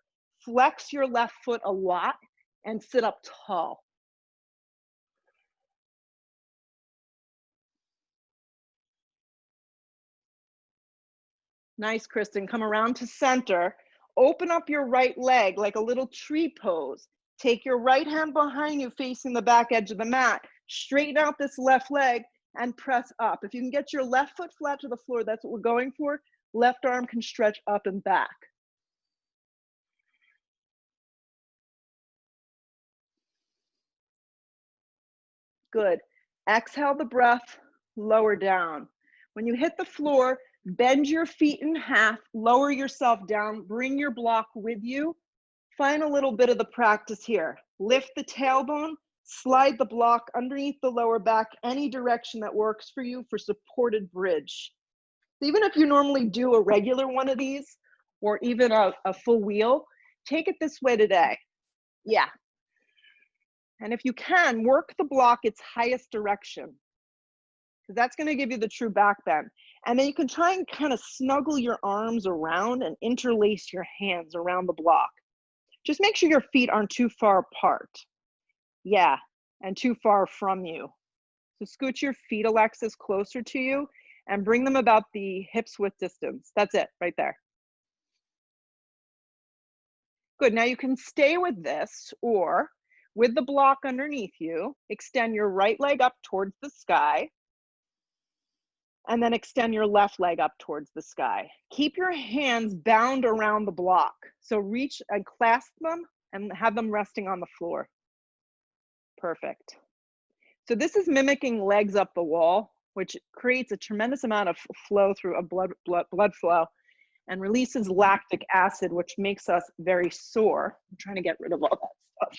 Flex your left foot a lot and sit up tall. Nice, Kristen. Come around to center. Open up your right leg like a little tree pose. Take your right hand behind you facing the back edge of the mat. Straighten out this left leg and press up. If you can get your left foot flat to the floor, that's what we're going for. Left arm can stretch up and back. Good. Exhale the breath, lower down. When you hit the floor, bend your feet in half, lower yourself down, bring your block with you. Find a little bit of the practice here. Lift the tailbone, slide the block underneath the lower back, any direction that works for you for supported bridge. Even if you normally do a regular one of these, or even a full wheel, take it this way today. Yeah. And if you can, work the block its highest direction, because that's going to give you the true back bend. And then you can try and kind of snuggle your arms around and interlace your hands around the block. Just make sure your feet aren't too far apart. Yeah, and too far from you. So scoot your feet, Alexis, closer to you and bring them about the hips width distance. That's it, right there. Good, now you can stay with this, or with the block underneath you, extend your right leg up towards the sky, and then extend your left leg up towards the sky. Keep your hands bound around the block. So reach and clasp them and have them resting on the floor. Perfect. So this is mimicking legs up the wall, which creates a tremendous amount of flow through a blood flow and releases lactic acid, which makes us very sore. I'm trying to get rid of all that stuff.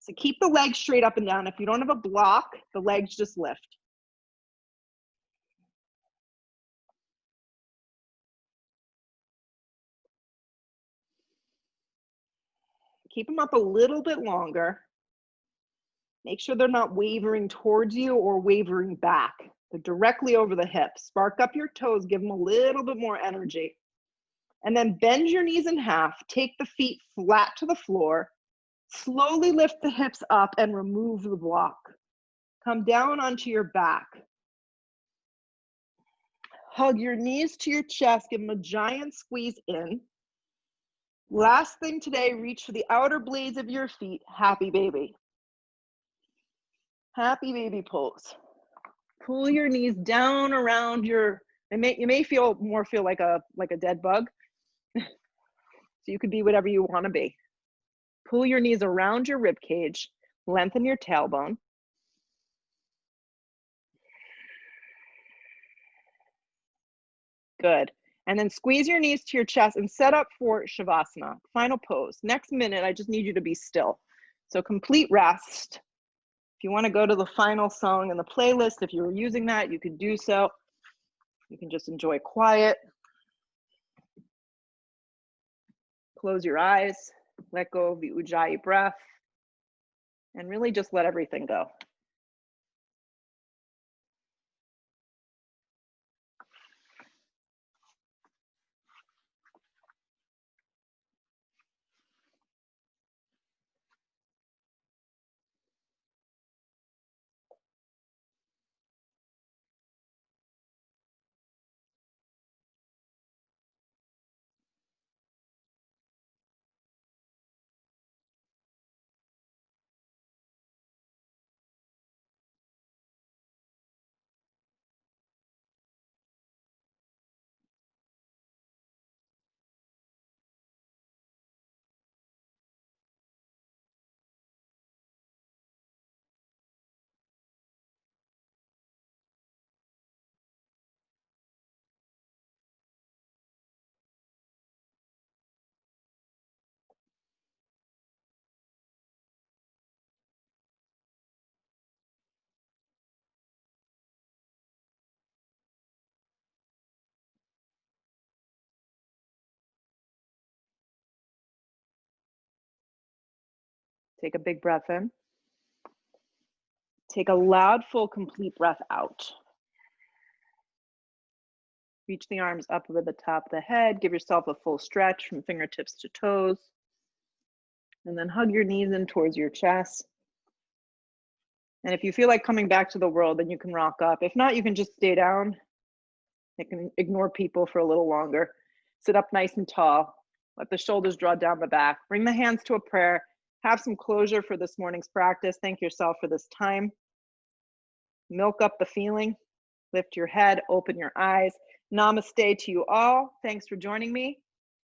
So keep the legs straight up and down. If you don't have a block, the legs just lift. Keep them up a little bit longer. Make sure they're not wavering towards you or wavering back. They're directly over the hips. Spark up your toes, give them a little bit more energy. And then bend your knees in half, take the feet flat to the floor, slowly lift the hips up and remove the block. Come down onto your back. Hug your knees to your chest, give them a giant squeeze in. Last thing today, reach for the outer blades of your feet, happy baby. Happy baby pose. Pull your knees down around your, you may feel like a dead bug. So you could be whatever you want to be. Pull your knees around your rib cage, lengthen your tailbone. Good. And then squeeze your knees to your chest and set up for Shavasana, final pose. Next minute, I just need you to be still. So complete rest. If you want to go to the final song in the playlist, if you were using that, you could do so. You can just enjoy quiet. Close your eyes, let go of the Ujjayi breath, and really just let everything go. Take a big breath in. Take a loud, full, complete breath out. Reach the arms up over the top of the head. Give yourself a full stretch from fingertips to toes. And then hug your knees in towards your chest. And if you feel like coming back to the world, then you can rock up. If not, you can just stay down. You can ignore people for a little longer. Sit up nice and tall. Let the shoulders draw down the back. Bring the hands to a prayer. Have some closure for this morning's practice. Thank yourself for this time. Milk up the feeling. Lift your head, open your eyes. Namaste to you all. Thanks for joining me.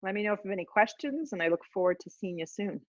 Let me know if you have any questions, and I look forward to seeing you soon.